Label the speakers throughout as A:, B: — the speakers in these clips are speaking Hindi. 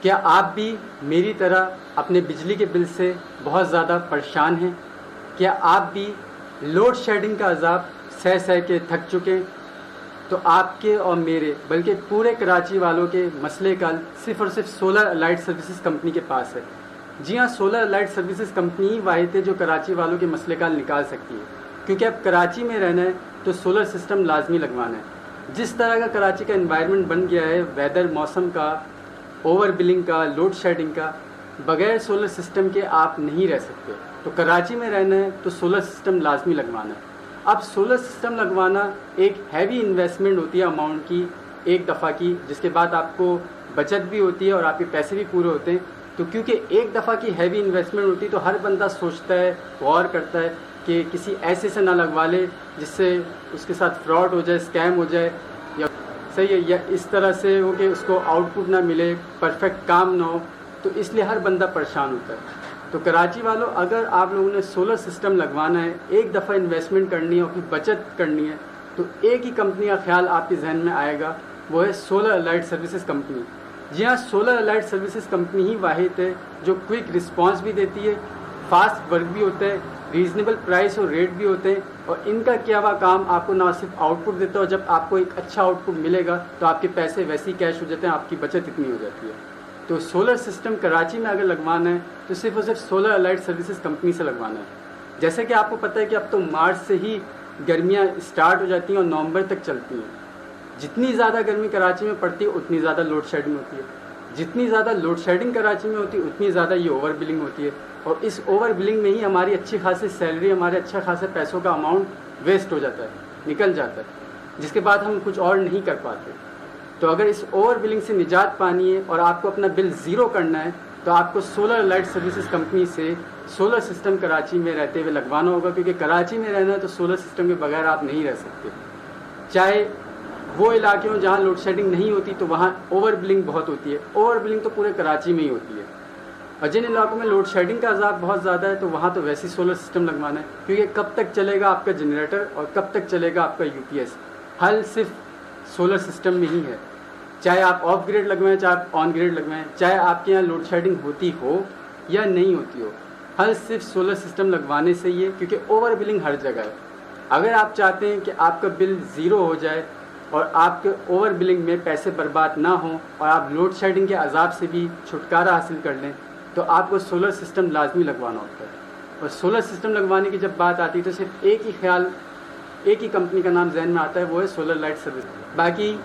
A: क्या आप भी मेरी तरह अपने बिजली के बिल से बहुत ज़्यादा परेशान हैं? क्या आप भी लोड शेडिंग का अज़ाब सह सह के थक चुके हैं? तो आपके और मेरे बल्कि पूरे कराची वालों के मसले का हल सिर्फ़ और सिर्फ सोलर लाइट सर्विसेज कंपनी के पास है। जी हाँ, सोलर लाइट सर्विसेज कंपनी ही वाहिद है जो कराची वालों के मसले का हल निकाल सकती है, क्योंकि अब कराची में रहना है तो सोलर सिस्टम लाजमी लगवाना है। जिस तरह का कराची का एनवायरनमेंट बन गया है, वेदर, मौसम का, ओवर बिलिंग का, लोड शेडिंग का, बगैर सोलर सिस्टम के आप नहीं रह सकते। तो कराची में रहना है तो सोलर सिस्टम लाजमी लगवाना है। अब सोलर सिस्टम लगवाना एक हैवी इन्वेस्टमेंट होती है अमाउंट की, एक दफ़ा की, जिसके बाद आपको बचत भी होती है और आपके पैसे भी पूरे होते हैं। तो क्योंकि एक दफ़ा की हैवी इन्वेस्टमेंट होती है तो हर बंदा सोचता है, गौर करता है कि किसी ऐसे से ना लगवा ले जिससे उसके साथ फ्रॉड हो जाए, स्कैम हो जाए, या सही है, या इस तरह से हो कि उसको आउटपुट ना मिले, परफेक्ट काम ना हो। तो इसलिए हर बंदा परेशान होता है। तो कराची वालों, अगर आप लोगों ने सोलर सिस्टम लगवाना है, एक दफ़ा इन्वेस्टमेंट करनी है और फिर बचत करनी है, तो एक ही कंपनी का ख्याल आपके जहन में आएगा, वो है सोलर लाइट सर्विसेज कंपनी। जी हाँ, सोलर लाइट सर्विसेज कंपनी ही वाहिद है जो क्विक रिस्पांस भी देती है, फास्ट वर्क भी होता है, रीज़नेबल प्राइस और रेट भी होते हैं, और इनका किया हुआ काम आपको ना सिर्फ आउटपुट देता है, और जब आपको एक अच्छा आउटपुट मिलेगा तो आपके पैसे वैसे ही कैश हो जाते हैं, आपकी बचत इतनी हो जाती है। तो सोलर सिस्टम कराची में अगर लगवाना है तो सिर्फ और सिर्फ सोलर लाइट सर्विसेज कंपनी से लगवाना है। जैसे कि आपको पता है कि अब तो मार्च से ही गर्मियाँ स्टार्ट हो जाती हैं और नवंबर तक चलती हैं। जितनी ज़्यादा गर्मी कराची में पड़ती है उतनी ज़्यादा लोड शेडिंग होती है, जितनी ज़्यादा लोड शेडिंग कराची में होती है उतनी ज़्यादा ये ओवर बिलिंग होती है, और इस ओवर बिलिंग में ही हमारी अच्छी खासी सैलरी, हमारे अच्छा खासे पैसों का अमाउंट वेस्ट हो जाता है, निकल जाता है, जिसके बाद हम कुछ और नहीं कर पाते। तो अगर इस ओवर बिलिंग से निजात पानी है और आपको अपना बिल ज़ीरो करना है तो आपको सोलर लाइट सर्विसेज कंपनी से सोलर सिस्टम कराची में रहते हुए लगवाना होगा, क्योंकि कराची में रहना है तो सोलर सिस्टम के बगैर आप नहीं रह सकते। चाहे वो इलाके हों जहाँ लोड शेडिंग नहीं होती तो वहाँ ओवर बिलिंग बहुत होती है, ओवर बिलिंग तो पूरे कराची में ही होती है। और जिन इलाकों में लोड शेडिंग का अज़ाब बहुत ज़्यादा है तो वहाँ तो वैसे ही सोलर सिस्टम लगवाना है, क्योंकि कब तक चलेगा आपका जनरेटर और कब तक चलेगा आपका यूपीएस, हल सिर्फ सोलर सिस्टम में ही है। चाहे आप ऑफ ग्रिड लगवाएं, चाहे आप ऑन ग्रिड लगवाएं, चाहे आपके यहाँ लोड शेडिंग होती हो या नहीं होती हो, हल सिर्फ सोलर सिस्टम लगवाने से ही है, क्योंकि ओवर बिलिंग हर जगह है। अगर आप चाहते हैं कि आपका बिल ज़ीरो हो जाए और आपके ओवर बिलिंग में पैसे बर्बाद ना हो और आप लोड शेडिंग के अजाब से भी छुटकारा हासिल कर लें, तो आपको सोलर सिस्टम लाजमी लगवाना होता है। और सोलर सिस्टम लगवाने की जब बात आती है तो सिर्फ एक ही ख्याल, एक ही कंपनी का नाम जहन में आता है, वो है सोलर लाइट सर्विस। बाकी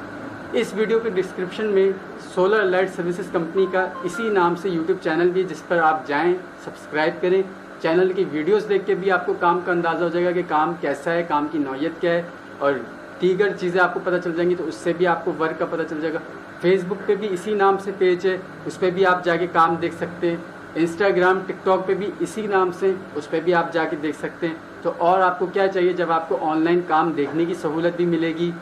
A: इस वीडियो के डिस्क्रिप्शन में सोलर लाइट सर्विसेज कंपनी का इसी नाम से यूट्यूब चैनल भी, जिस पर आप जाएं, सब्सक्राइब करें। चैनल की वीडियोस देख के भी आपको काम का अंदाज़ा हो जाएगा कि काम कैसा है, काम की नौइयत क्या है, और दीगर चीज़ें आपको पता चल जाएंगी, तो उससे भी आपको वर्क का पता चल जाएगा। फेसबुक पे भी इसी नाम से पेज है, उस पर भी आप जाके काम देख सकते हैं। इंस्टाग्राम, टिकटॉक पे भी इसी नाम से, उस पर भी आप जाके देख सकते हैं। तो और आपको क्या चाहिए, जब आपको ऑनलाइन काम देखने की सहूलत भी मिलेगी,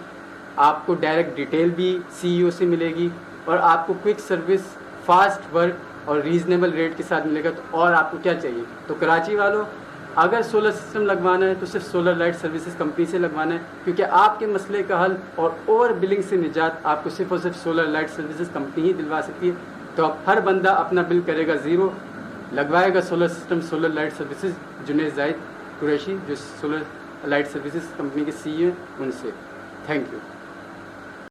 A: आपको डायरेक्ट डिटेल भी सीईओ से मिलेगी, और आपको क्विक सर्विस, फास्ट वर्क और रीज़नेबल रेट के साथ मिलेगा, तो और आपको क्या चाहिए। तो कराची वालों, अगर सोलर सिस्टम लगवाना है तो सिर्फ सोलर लाइट सर्विसेज कंपनी से लगवाना है, क्योंकि आपके मसले का हल और ओवर बिलिंग से निजात आपको सिर्फ और सिर्फ सोलर लाइट सर्विसेज कंपनी ही दिलवा सकती है। तो अब हर बंदा अपना बिल करेगा ज़ीरो, लगवाएगा solar system, solar light services. Junaid Zahid Qureshi, जो सोलर लाइट सर्विसेज कंपनी के सीईओ हैं, उनसे। Thank you.